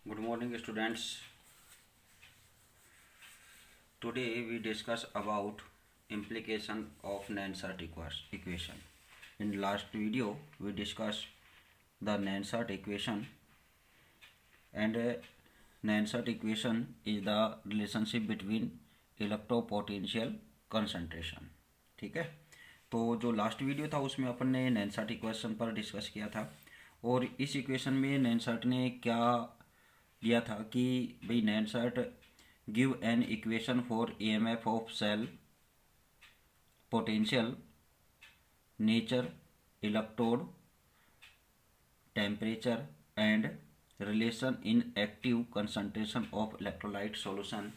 Good morning, students. Today we discuss about implication of Nansat equation. In last video, we discussed the Nansat equation, and Nansat equation is the relationship between इलेक्ट्रोपोटेंशियल concentration. ठीक है, तो जो last video था उसमें अपन ने नैनसाट equation पर discuss किया था, और इस इक्वेशन में नैनसाट ने क्या दिया था कि भाई Nernst give an equation for EMF of cell, potential, nature, electrode, temperature and relation in active concentration of electrolyte solution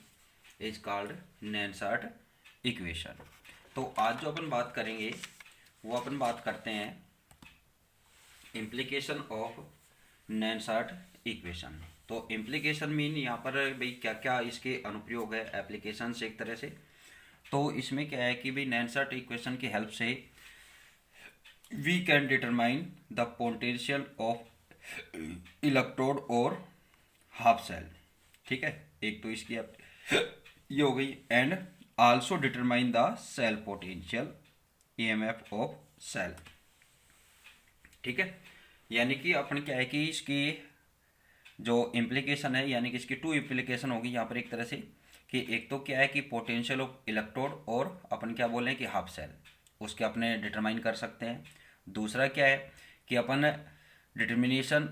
is called Nernst equation. तो आज जो अपन बात करेंगे वो अपन बात करते हैं इम्प्लीकेशन ऑफ नैनसाट इक्वेशन. तो इम्प्लीकेशन मीन यहाँ पर भाई क्या क्या इसके अनुप्रयोग है, एप्लीकेशन से एक तरह से. तो इसमें क्या है कि भाई नैनसाट इक्वेशन की हेल्प से we can determine the potential of electrode और हाफ सेल. ठीक है, एक तो इसकी ये हो गई, and also determine the cell potential EMF of cell. ठीक है, यानी कि अपन क्या है कि इसकी जो इम्प्लीकेशन है, यानी कि इसकी टू इम्प्लीकेशन होगी यहाँ पर एक तरह से, कि एक तो क्या है कि पोटेंशियल ऑफ इलेक्ट्रोड और अपन क्या बोल रहे हैं कि हाफ सेल, उसके अपने डिटरमाइन कर सकते हैं. दूसरा क्या है कि अपन डिटर्मिनेशन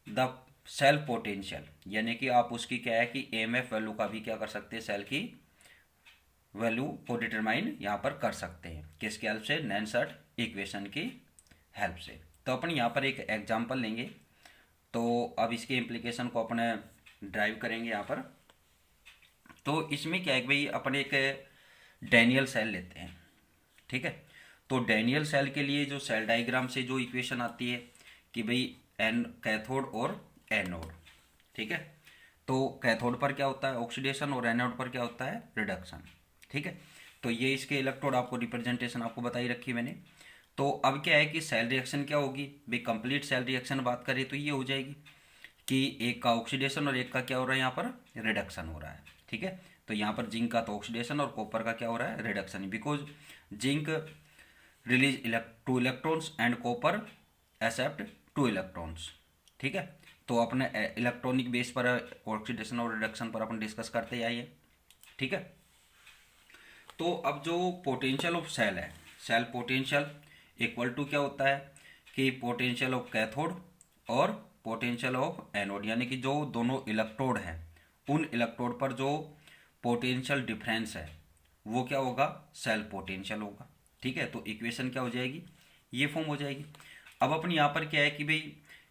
द सेल पोटेंशियल, यानी कि आप उसकी क्या है कि एएमएफ वैल्यू का भी क्या कर सकते हैं, सेल की वैल्यू को डिटरमाइन यहाँ पर कर सकते हैं. किसकी हेल्प से? नैनसाट इक्वेशन की हेल्प से. तो अपन यहाँ पर एक एग्जांपल लेंगे, तो अब इसके इम्प्लीकेशन को अपन ड्राइव करेंगे यहाँ पर. तो इसमें क्या है कि भाई अपन एक डैनियल सेल लेते हैं. ठीक है, तो डैनियल सेल के लिए जो सेल डायग्राम से जो इक्वेशन आती है कि भाई एन कैथोड और एनोड. ठीक है, तो कैथोड पर क्या होता है? ऑक्सीडेशन, और एनोड पर क्या होता है? रिडक्शन. ठीक है, तो ये इसके इलेक्ट्रोड आपको रिप्रेजेंटेशन आपको बताई रखी मैंने. तो अब क्या है कि सेल रिएक्शन क्या होगी भाई, कंप्लीट सेल रिएक्शन बात करें तो ये हो जाएगी कि एक का ऑक्सीडेशन और एक का क्या हो रहा है यहाँ पर? रिडक्शन हो रहा है. ठीक है, तो यहाँ पर जिंक का तो ऑक्सीडेशन और कॉपर का क्या हो रहा है? Reduction, because zinc release two electrons and copper accept two electrons. ठीक है, तो अपने इलेक्ट्रॉनिक बेस पर ऑक्सीडेशन और रिडक्शन पर अपन डिस्कस करते आइए. ठीक है, तो अब जो पोटेंशियल ऑफ सेल है, सेल पोटेंशियल इक्वल टू क्या होता है कि पोटेंशियल ऑफ कैथोड और पोटेंशियल ऑफ एनोड, यानी कि जो दोनों इलेक्ट्रोड हैं उन इलेक्ट्रोड पर जो पोटेंशियल डिफरेंस है वो क्या होगा? सेल पोटेंशियल होगा. ठीक है, तो इक्वेशन क्या हो जाएगी? ये फॉर्म हो जाएगी. अब अपन यहाँ पर क्या है कि भाई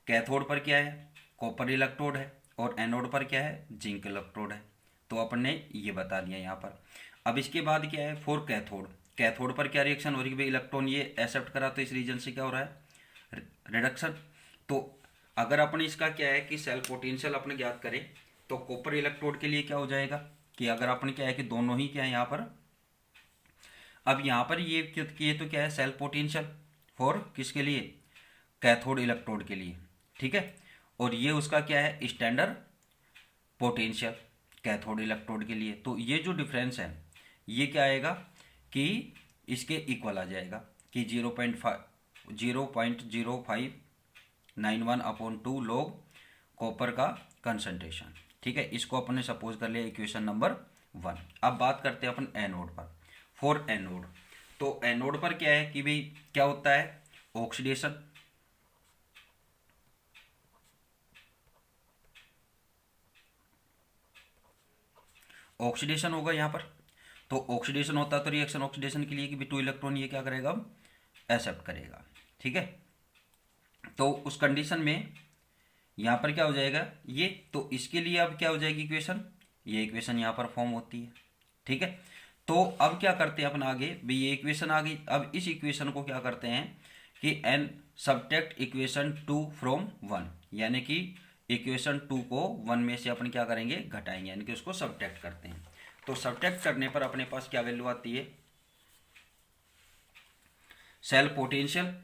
कैथोड पर क्या है? कॉपर इलेक्ट्रोड है, और एनोड पर क्या है? जिंक इलेक्ट्रोड है. तो अपन ने ये बता दिया यहाँ पर. अब इसके बाद क्या है? फॉर कैथोड, कैथोड पर क्या रिएक्शन हो रही है भाई? इलेक्ट्रॉन ये एक्सेप्ट करा तो इस रीजन से क्या हो रहा है? रिडक्शन. तो अगर अपन इसका क्या है कि सेल पोटेंशियल अपने ज्ञात करें तो कॉपर इलेक्ट्रोड के लिए क्या हो जाएगा कि अगर अपन क्या है कि दोनों ही क्या है यहाँ पर, अब यहाँ पर ये तो क्या है? सेल पोटेंशियल फॉर किसके लिए? कैथोड इलेक्ट्रोड के लिए. ठीक है, और ये उसका क्या है? स्टैंडर्ड पोटेंशियल कैथोड इलेक्ट्रोड के लिए. तो ये जो डिफरेंस है ये क्या आएगा कि इसके इक्वल आ जाएगा कि 0.0591/2 लॉग कॉपर का कंसंट्रेशन. ठीक है, इसको अपन ने सपोज कर लिया इक्वेशन नंबर 1. अब बात करते हैं अपन एनोड पर. फॉर एनोड, तो एनोड पर क्या है कि भाई क्या होता है? ऑक्सीडेशन. ऑक्सीडेशन होगा यहाँ पर. तो ऑक्सीडेशन होता है तो रिएक्शन ऑक्सीडेशन के लिए कि टू इलेक्ट्रॉन ये क्या करेगा? एक्सेप्ट करेगा. ठीक है, तो उस कंडीशन में यहाँ पर क्या हो जाएगा ये, तो इसके लिए अब क्या हो जाएगी इक्वेशन? ये इक्वेशन यहाँ पर फॉर्म होती है. ठीक है, तो अब क्या करते हैं अपन आगे भाई, ये इक्वेशन आ गई. अब इस इक्वेशन को क्या करते हैं कि एन सब्ट्रैक्ट इक्वेशन 2 फ्रॉम 1, यानी कि इक्वेशन 2 को 1 में से अपन क्या करेंगे? घटाएंगे, यानी कि उसको सब्ट्रैक्ट करते हैं. तो सब्ट्रैक्ट करने पर अपने पास क्या वैल्यू आती है? सेल पोटेंशियल,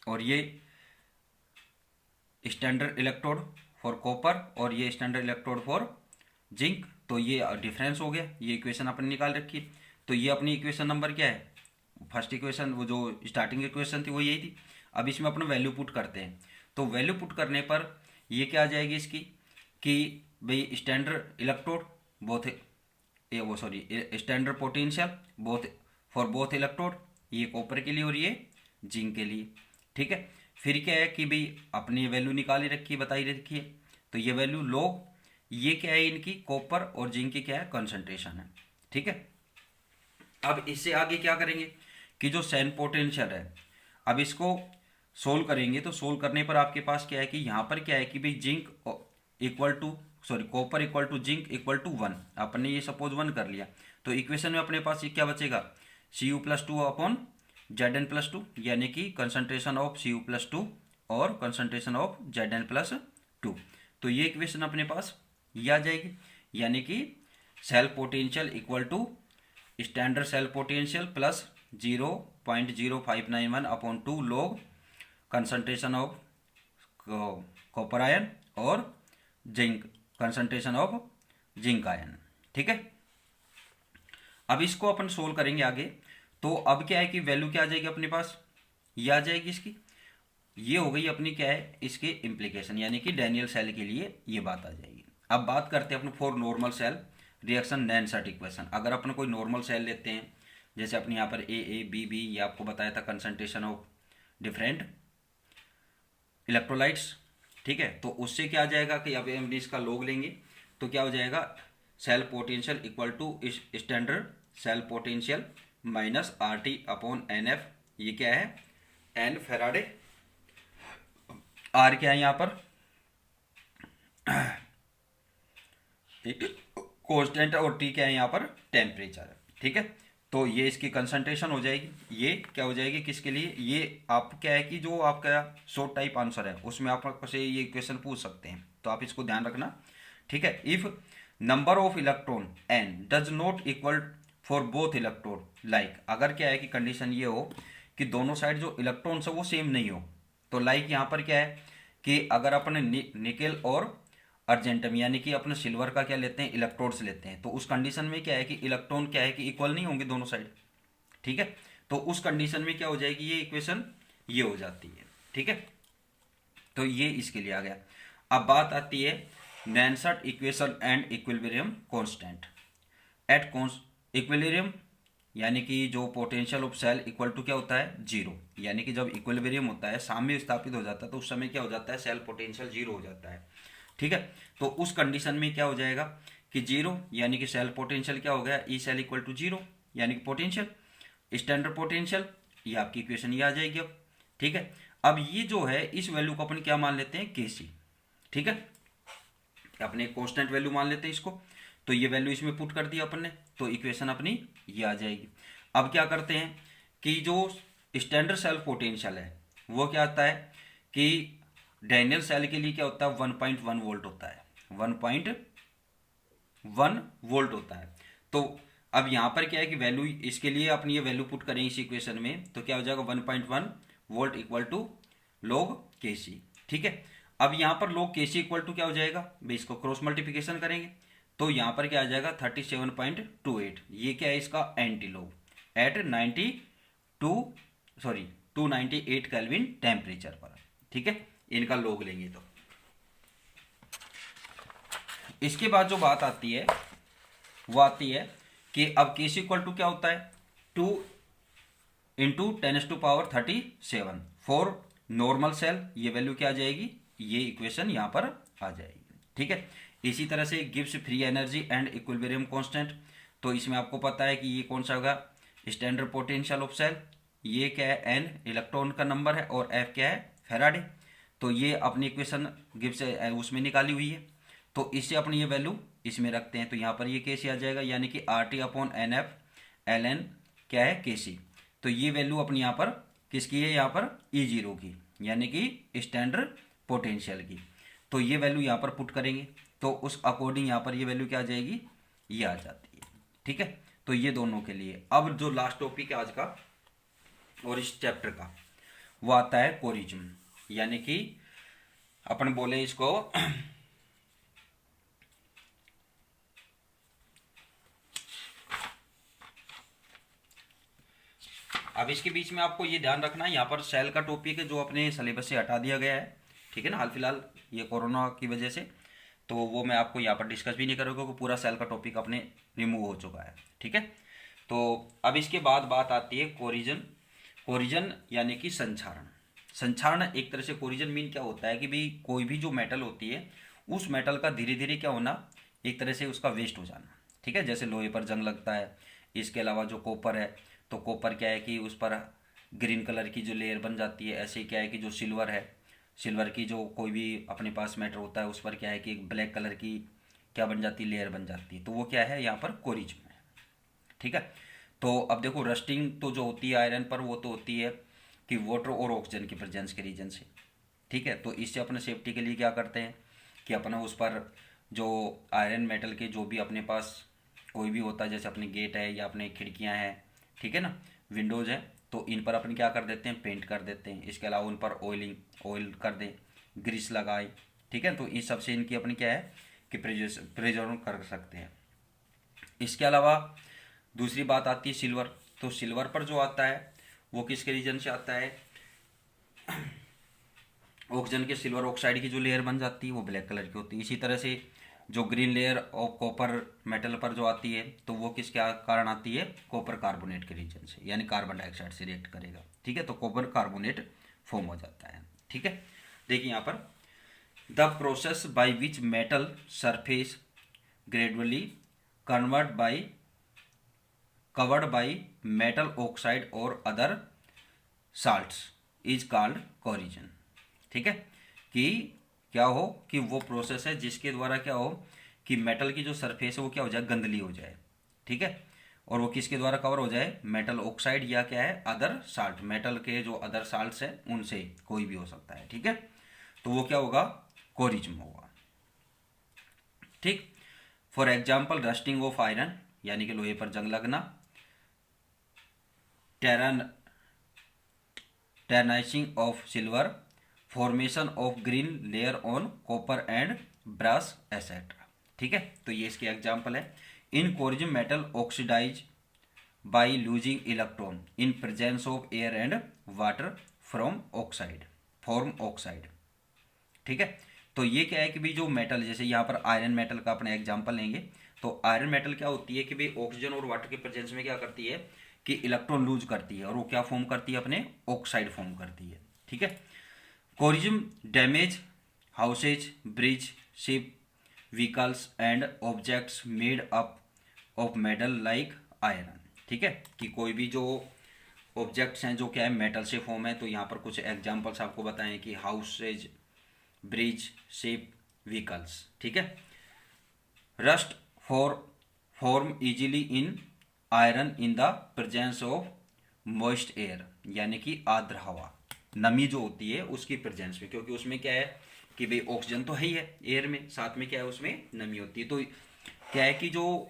और ये स्टैंडर्ड इलेक्ट्रोड फॉर कॉपर और ये स्टैंडर्ड इलेक्ट्रोड फॉर जिंक। तो ये डिफरेंस हो गया, ये इक्वेशन अपन निकाल रखी। तो ये अपनी इक्वेशन नंबर क्या है, फर्स्ट इक्वेशन, वो जो स्टार्टिंग इक्वेशन थी वो यही थी। अब इसमें अपन वैल्यू पुट करते हैं। तो वैल्यू पुट करने पर ये क्या आ जाएगी इसकी, कि भाई स्टैंडर्ड इलेक्ट्रोड बोथ, ये वो sorry standard potential both for both electrode, ये कॉपर के लिए और ये जिंक के लिए। ठीक है, फिर क्या है कि भाई अपनी वैल्यू निकाली रखी है, बताई रखी है। तो ये वैल्यू लॉग, ये क्या है इनकी कॉपर और जिंक की क्या है कंसंट्रेशन है। ठीक है, अब इससे आगे क्या करेंगे कि जो सेल पोटेंशियल है, अब इसको सोल्व करेंगे। तो सोल्व करने पर आपके पास क्या है कि यहाँ पर क्या है कि भाई zinc equal to sorry copper equal to zinc equal to 1, अपने ये सपोज 1 कर लिया। तो इक्वेशन में अपने पास ये क्या बचेगा, Cu+2 अपॉन Zn+2, यानी कि कंसंट्रेशन ऑफ Cu+2 और कंसंट्रेशन ऑफ Zn+2। तो ये इक्वेशन अपने पास ये आ जाएगी, यानी कि cell potential equal to standard cell potential plus 0.0591 upon 2 log concentration of copper ion और zinc concentration of zinc ion. ठीक है, अब इसको अपन सोल्व करेंगे आगे। तो अब क्या है कि वैल्यू क्या आ जाएगी अपने पास, ये आ जाएगी इसकी, ये हो गई अपनी क्या है इसके इम्प्लीकेशन, यानी कि डैनियल सेल के लिए ये बात आ जाएगी। अब बात करते हैं अपन फॉर नॉर्मल सेल रिएक्शन नैनसर्ट इक्वेशन। अगर अपन कोई नॉर्मल सेल लेते हैं, जैसे अपने यहाँ पर ए बी बी, ये आपको बताया था कंसंट्रेशन ऑफ डिफरेंट इलेक्ट्रोलाइट्स। ठीक है, तो उससे क्या आ जाएगा कि अब हम इसका लॉग लेंगे तो क्या हो जाएगा, cell potential equal to standard cell potential minus RT upon NF। ये क्या है, N फैराडे, R क्या है यहाँ पर कांस्टेंट और T क्या है यहाँ पर टेम्परेचर। ठीक है, तो ये इसकी कंसंट्रेशन हो जाएगी। ये क्या हो जाएगी किसके लिए, ये आप क्या है कि जो आपका शॉर्ट टाइप आंसर है उसमें आप से ये इक्वेशन पूछ सकते हैं, तो आप इसको ध्यान रखना। ठीक है, if number of electron n does not equal for both electrode like, अगर क्या है कि कंडीशन ये हो कि दोनों साइड जो इलेक्ट्रॉन्स है वो सेम नहीं हो। तो लाइक यहाँ पर क्या है कि अगर अपने निकेल और अर्जेंटम, यानी कि अपने सिल्वर का क्या लेते हैं इलेक्ट्रोड्स लेते हैं, तो उस कंडीशन में क्या है कि इलेक्ट्रॉन क्या है कि इक्वल नहीं होंगे दोनों साइड। ठीक है, तो उस कंडीशन में क्या हो जाएगी, ये इक्वेशन ये हो जाती है। ठीक है, तो ये इसके लिए आ गया। अब बात आती है नैनसर्ट equation and equilibrium constant at equilibrium, यानी कि जो potential of cell equal to क्या होता है 0, यानी कि जब इक्विलिब्रियम होता है, साम्य स्थापित हो जाता है, तो उस समय क्या हो जाता है सेल पोटेंशियल 0 हो जाता है। ठीक है, तो उस कंडीशन में क्या हो जाएगा कि 0, यानी कि सेल पोटेंशियल क्या हो गया, ई सेल इक्वल टू 0, यानी कि पोटेंशियल स्टैंडर्ड पोटेंशियल, ये आपकी इक्वेशन ये आ जाएगी अब। ठीक है, अब ये जो है इस वैल्यू को अपन क्या मान लेते हैं Kc। ठीक है, अपने कांस्टेंट वैल्यू मान लेते हैं इसको। तो ये वैल्यू इसमें पुट कर दिया अपन ने, तो इक्वेशन अपनी ये आ जाएगी। अब क्या करते हैं कि जो स्टैंडर्ड सेल पोटेंशियल है वो क्या आता है कि डैनियल सेल के लिए क्या होता है 1.1 वोल्ट होता है, 1.1 वोल्ट होता है। तो अब यहाँ पर क्या है कि वैल्यू इसके लिए अपनी ये वैल्यू पुट करें इस इक्वेशन में, तो क्या हो जाएगा 1.1 volt equal to log Kc। ठीक है, अब यहाँ पर लॉग Kc इक्वल टू क्या हो जाएगा भाई, इसको क्रॉस मल्टीप्लिकेशन करेंगे तो यहाँ पर क्या आ जाएगा 37.28। ये क्या है इसका antilog at 298 Kelvin temperature पर। ठीक है, इनका लॉग लेंगे तो इसके बाद जो बात आती है वो आती है कि अब Kc इक्वल टू क्या होता है 2 इंटू 10⁻37 फॉर नॉर्मल सेल। ये वैल्यू क्या आ जाएगी, ये इक्वेशन यहाँ पर आ जाएगी। ठीक है, इसी तरह से Gibbs free energy and equilibrium constant, तो इसमें आपको पता है कि ये कौन सा होगा स्टैंडर्ड पोटेंशियल ऑफ सेल, ये क्या है n इलेक्ट्रॉन का नंबर है और F क्या है फैराडे। तो ये अपनी इक्वेशन गिब्स उसमें निकाली हुई है, तो इससे अपनी ये वैल्यू इसमें रखते हैं। तो यहाँ पर ये Kc आ जाएगा, यानी कि RT अपॉन NF ln क्या है Kc। तो ये वैल्यू अपनी यहाँ पर किसकी है, यहाँ पर E0 की, यानी कि स्टैंडर्ड पोटेंशियल की। तो ये वैल्यू यहाँ पर पुट करेंगे तो उस अकॉर्डिंग यहाँ पर ये वैल्यू क्या आ जाएगी, ये आ जाती है। ठीक है, तो ये दोनों के लिए। अब जो लास्ट टॉपिक है आज का और इस चैप्टर का वो आता है कोरिज्म, यानी कि अपन बोले इसको अब इसके बीच में आपको ये ध्यान रखना है, यहाँ पर सेल का टॉपिक है जो अपने सिलेबस से हटा दिया गया है, ठीक है ना, हाल फिलहाल ये कोरोना की वजह से, तो वो मैं आपको यहाँ पर डिस्कस भी नहीं करूँगा क्योंकि पूरा सेल का टॉपिक अपने रिमूव हो चुका है, ठीक है। तो अब इसके बाद बात आती है कोरिजन। कोरिजन यानी कि संक्षारण। संक्षारण एक तरह से, कोरिजन मीन क्या होता है कि भाई कोई भी जो मेटल होती है उस मेटल का धीरे धीरे क्या होना, एक तरह से उसका वेस्ट हो जाना, ठीक है। जैसे लोहे पर जंग लगता है, इसके अलावा जो कॉपर है, तो कॉपर क्या है कि उस पर ग्रीन कलर की जो लेयर बन जाती है, ऐसे ही क्या है कि जो सिल्वर है, सिल्वर की जो कोई भी अपने पास मेटल होता है उस पर क्या है कि एक ब्लैक कलर की क्या बन जाती है, लेयर बन जाती है, तो वो क्या है यहाँ पर कोरिजन है, ठीक है। तो अब देखो रस्टिंग तो जो होती है आयरन पर, वो तो होती है कि वाटर और ऑक्सीजन की प्रेजेंस के रीजन से, ठीक है। तो इससे अपने सेफ्टी के लिए क्या करते हैं कि अपना उस पर जो आयरन मेटल के जो भी अपने पास कोई भी होता है, जैसे अपने गेट है या अपने खिड़कियां हैं, ठीक है ना, विंडोज़ है, तो इन पर अपन क्या कर देते हैं, पेंट कर देते हैं। इसके अलावा उन पर ऑयल कर दें, ग्रीस लगाए, ठीक है। तो इस सबसे इनकी अपनी क्या है कि प्रिजर्व कर सकते हैं। इसके अलावा दूसरी बात आती है सिल्वर। तो सिल्वर पर जो आता है वो किसके रीजन से आता है, ऑक्सीजन के सिल्वर ऑक्साइड की जो लेयर बन जाती है वो ब्लैक कलर की होती है। इसी तरह से जो green layer of copper metal पर जो आती है तो वो किसके कारण आती है, कॉपर कार्बोनेट के रीजन से, यानी कार्बन डाइऑक्साइड से रिएक्ट करेगा, ठीक है। तो कॉपर कार्बोनेट फॉर्म हो जाता है, ठीक है। देखिए यहाँ पर the process by which metal surface gradually convert by covered by metal oxide और other salts is called corrosion, ठीक है। कि क्या हो कि वो प्रोसेस है जिसके द्वारा क्या हो कि मेटल की जो सरफेस है वो क्या हो जाए, गंदली हो जाए, ठीक है। और वो किसके द्वारा कवर हो जाए, मेटल ऑक्साइड या क्या है, अदर साल्ट, मेटल के जो अदर साल्ट्स हैं उनसे कोई भी हो सकता है, ठीक है। तो वो क्या होगा, कोरिजन होगा, ठीक। For example rusting of iron, यानी कि लोहे पर जंग लगना, tarnishing of silver, formation of green layer on copper and brass etcetera, ठीक है। तो ये इसके एग्जाम्पल है। In corrosion metal oxidize by losing electron in presence of air and water from oxide form oxide, ठीक है। तो ये क्या है कि भाई जो मेटल, जैसे यहाँ पर आयरन मेटल का अपने एग्जाम्पल लेंगे, तो आयरन मेटल क्या होती है कि भाई ऑक्सीजन और वाटर के प्रेजेंस में क्या करती है कि इलेक्ट्रॉन लूज करती है और वो क्या फॉर्म करती है, अपने ऑक्साइड फॉर्म करती है, ठीक है। Corrosion damage houses, bridge, ship, vehicles and objects made up of metal like iron, ठीक है। कि कोई भी जो ऑब्जेक्ट्स हैं जो क्या है मेटल से फॉर्म है, तो यहाँ पर कुछ एग्जांपल्स आपको बताएं कि हाउसेज, ब्रिज, शिप, व्हीकल्स, ठीक है। Rust form easily in iron in the presence of moist air, यानी कि आर्द्र हवा, नमी जो होती है उसकी प्रेजेंस में, क्योंकि उसमें क्या है कि भाई ऑक्सीजन तो है ही है एयर में, साथ में क्या है उसमें नमी होती है। तो क्या है कि जो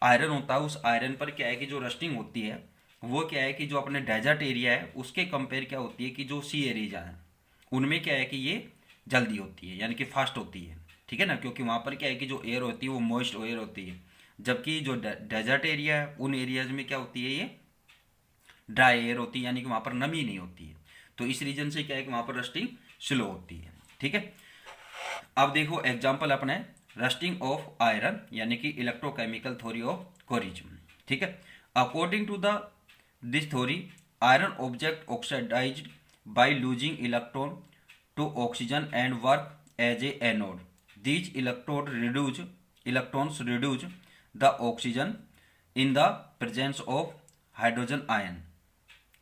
आयरन होता है उस आयरन पर क्या है कि जो रस्टिंग होती है वो क्या है कि जो अपने डेजर्ट एरिया है उसके कंपेयर क्या होती है कि जो सी एरिया है उनमें क्या है कि ये जल्दी होती है, यानी कि फास्ट होती है, ठीक है ना। क्योंकि वहाँ पर क्या है कि जो एयर होती है वो मॉइस्ट एयर होती है, जबकि जो डेजर्ट एरिया है उन एरियाज में क्या होती है, ये ड्राई एयर होती है, यानी कि वहाँ पर नमी नहीं होती है। तो इस रीजन से क्या है कि वहाँ पर रस्टिंग स्लो होती है, ठीक है। अब देखो एग्जाम्पल अपने रस्टिंग ऑफ आयरन, यानी कि इलेक्ट्रोकेमिकल थ्योरी ऑफ कोरिजन, ठीक है। According to the this theory iron object oxidised by losing electron to oxygen and work as a anode. These electrons reduce the oxygen in the presence of hydrogen ion,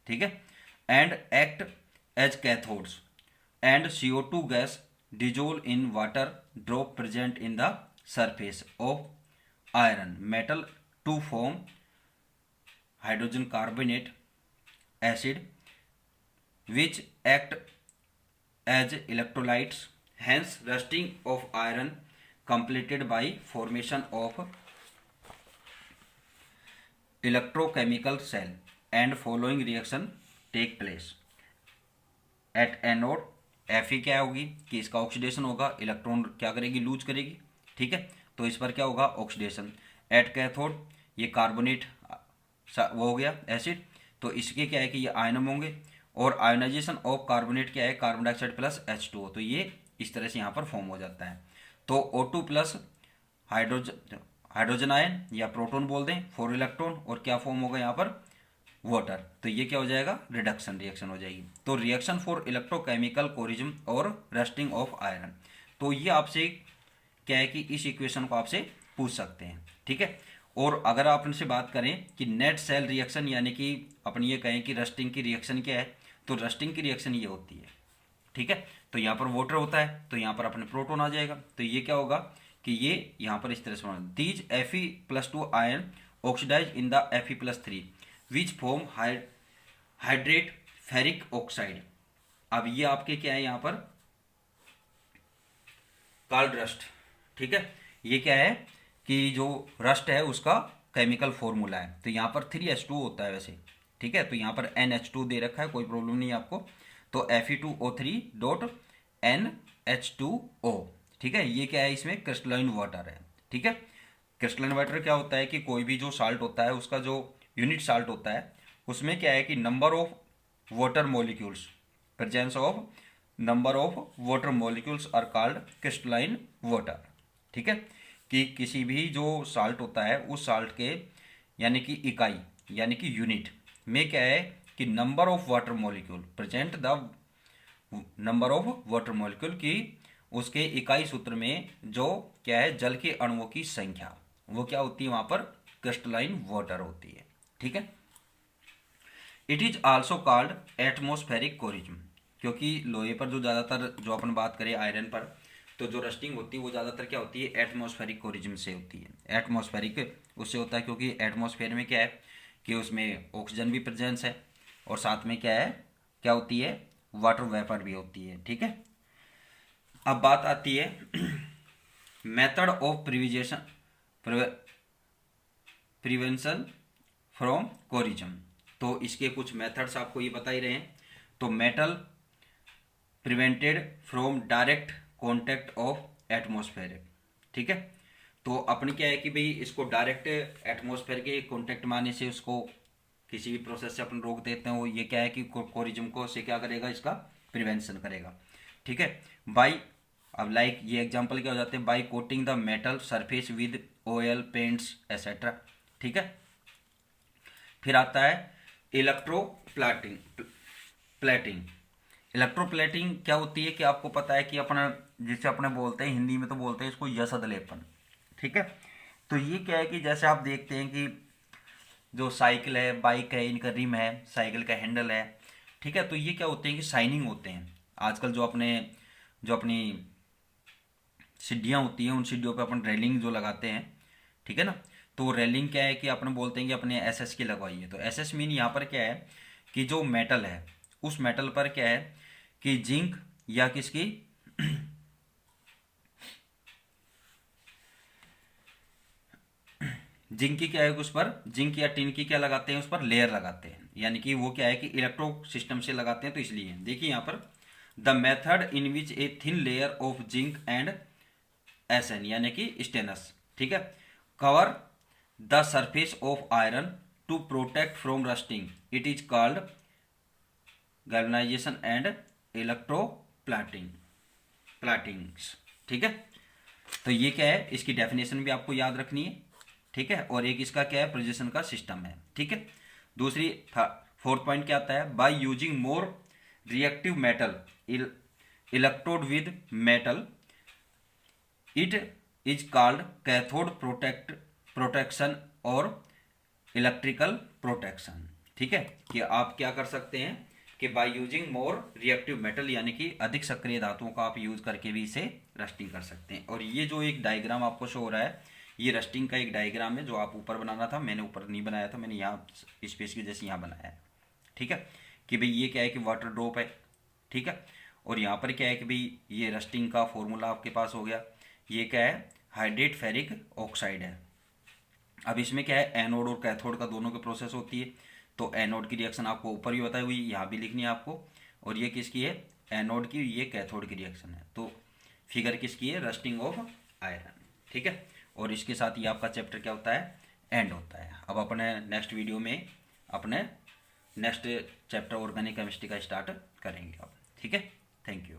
ठीक है, and act as cathodes, and CO2 gas dissolve in water drop present in the surface of iron metal to form hydrogen carbonate acid, which act as electrolytes. Hence rusting of iron completed by formation of electrochemical cell and following reaction take place at anode। Fe क्या होगी कि इसका oxidation होगा, electron क्या करेगी, loose करेगी, ठीक है। तो इस पर क्या होगा, ऑक्सीडेशन। एट कैथोड ये कार्बोनेट वो हो गया एसिड, तो इसके क्या है कि ये आयनम होंगे, और आयोनाइजेशन ऑफ कार्बोनेट क्या है, कार्बन डाइऑक्साइड प्लस H2O, तो ये इस तरह से यहाँ पर फॉर्म हो जाता है। तो O2 प्लस हाइड्रोजन आयन या प्रोटॉन बोल दें, 4 इलेक्ट्रॉन, और क्या फॉर्म होगा यहाँ पर, वाटर, तो ये क्या हो जाएगा, रिडक्शन रिएक्शन हो जाएगी। तो रिएक्शन फॉर इलेक्ट्रोकेमिकल कोरिज्म और रस्टिंग ऑफ आयरन, तो ये आपसे क्या है कि इस इक्वेशन को आपसे पूछ सकते हैं, ठीक है। और अगर आप उनसे बात करें कि नेट सेल रिएक्शन, यानी कि अपन ये कहें कि रस्टिंग की रिएक्शन क्या है, तो रस्टिंग की रिएक्शन ये होती है, ठीक है। तो यहाँ पर वाटर होता है, तो यहाँ पर अपने प्रोटॉन आ जाएगा, तो ये क्या होगा कि ये यहाँ पर इस तरह से बना, these Fe+2 ion oxidise in the Fe+3 which form hydrate ferric oxide. अब ये आपके क्या है यहाँ पर, काल्ड रस्ट, ठीक है। ये क्या है कि जो रस्ट है उसका केमिकल फॉर्मूला है, तो यहाँ पर 3H2 होता है वैसे, ठीक है। तो यहाँ पर NH2 दे रखा है, कोई प्रॉब्लम नहीं है आपको, तो Fe2O3.NH2O, ठीक है। ये क्या है, इसमें क्रिस्टलाइन वाटर है, ठीक है। क्रिस्टलाइन वाटर क्या होता है कि कोई भी जो साल्ट होता है उसका जो यूनिट साल्ट होता है उसमें क्या है कि number of water molecules, presence of number of water molecules are called crystalline water, ठीक है। कि किसी भी जो साल्ट होता है उस साल्ट के यानी कि इकाई यानी कि यूनिट में क्या है कि number of water molecule present the number of water molecule की उसके इकाई सूत्र में जो क्या है जल के अणुओं की संख्या, वो क्या होती है वहां पर, क्रिस्टलाइन वाटर होती है, ठीक है। It is also called atmospheric corrosion, क्योंकि लोहे पर जो ज़्यादातर जो अपन बात करें आयरन पर, तो जो रस्टिंग होती है वो ज़्यादातर क्या होती है, एटमॉस्फेरिक कोरिज्म से होती है। एटमॉस्फेरिक उससे होता है क्योंकि एटमॉस्फेयर में क्या है कि उसमें ऑक्सीजन भी प्रेजेंस है, और साथ में क्या है, क्या होती है, वाटर वेपर भी होती है, ठीक है। अब बात आती है मेथड ऑफ प्रिवेंशन फ्रॉम कोरिज्म, तो इसके कुछ मेथड्स आपको ये बता ही रहे हैं। तो metal prevented from direct contact of atmosphere, ठीक है। तो अपन क्या है कि भाई इसको डायरेक्ट एटमॉस्फेयर के कॉन्टेक्ट में आने से उसको किसी भी प्रोसेस से अपन रोक देते हैं, वो ये क्या है कि कोरिज्म को से क्या करेगा, इसका प्रिवेंशन करेगा, ठीक है। बाई, अब लाइक ये एग्जांपल क्या हो जाते हैं, by coating the metal surface with oil paints etcetera, ठीक है। फिर आता है इलेक्ट्रोप्लेटिंग। इलेक्ट्रोप्लेटिंग क्या होती है कि आपको पता है कि अपना जिसे अपने बोलते हैं हिंदी में तो बोलते हैं इसको यसद लेपन, ठीक है। तो ये क्या है कि जैसे आप देखते हैं कि जो साइकिल है, बाइक है, इनका रिम है, साइकिल का हैंडल है, ठीक है। तो ये क्या होते हैं कि शाइनिंग होते हैं। आजकल जो अपनी सीढ़ियाँ होती हैं उन सीढ़ियों पे अपन रेलिंग जो लगाते हैं, ठीक है ना। तो रेलिंग क्या है कि अपन बोलते हैं कि अपने एसएस की लगवाई है, तो एसएस मीन यहाँ पर क्या है कि जो मेटल है उस मेटल पर क्या है कि जिंक या किसकी जिंक की क्या है, उस पर जिंक या टिन की क्या लगाते हैं, उस पर लेयर लगाते हैं, यानी कि वो क्या है कि इलेक्ट्रो सिस्टम से लगाते हैं। तो इसलिए देखिए यहाँ पर the method in which a thin layer of zinc and SN यानी कि स्टेनस, ठीक है, cover the surface of iron to protect from rusting, it is called galvanization and electroplatings, ठीक है। तो ये क्या है, इसकी डेफिनेशन भी आपको याद रखनी है, ठीक है। और एक इसका क्या है, प्रोजेक्शन का सिस्टम है, ठीक है। दूसरी फोर्थ पॉइंट क्या आता है, by using more reactive metal electrode with metal it is called cathode protection और इलेक्ट्रिकल प्रोटेक्शन, ठीक है। कि आप क्या कर सकते हैं कि by using more reactive metal यानी कि अधिक सक्रिय धातुओं का आप यूज करके भी इसे रस्टिंग कर सकते हैं। और ये जो एक डायग्राम आपको शो हो रहा है, ये रस्टिंग का एक डायग्राम है जो आप ऊपर बनाना था, मैंने ऊपर नहीं बनाया था, मैंने यहाँ स्पेस की जैसे यहाँ बनाया है, ठीक है। कि भाई ये क्या है कि वाटर ड्रॉप है, ठीक है। और यहाँ पर क्या है कि भाई ये रस्टिंग का फॉर्मूला आपके पास हो गया, ये क्या है, हाइड्रेट फेरिक ऑक्साइड है। अब इसमें क्या है, एनोड और कैथोड का दोनों की प्रोसेस होती है। तो एनोड की रिएक्शन आपको ऊपर भी बताई हुई, यहाँ भी लिखनी है आपको, और ये किसकी है, एनोड की, ये कैथोड की रिएक्शन है। तो फिगर किसकी है, रस्टिंग ऑफ आयरन, ठीक है। और इसके साथ ही आपका चैप्टर क्या होता है, एंड होता है। अब अपने नेक्स्ट वीडियो में अपने नेक्स्ट चैप्टर ऑर्गेनिक केमिस्ट्री का स्टार्ट करेंगे अब। ठीक है, थैंक यू।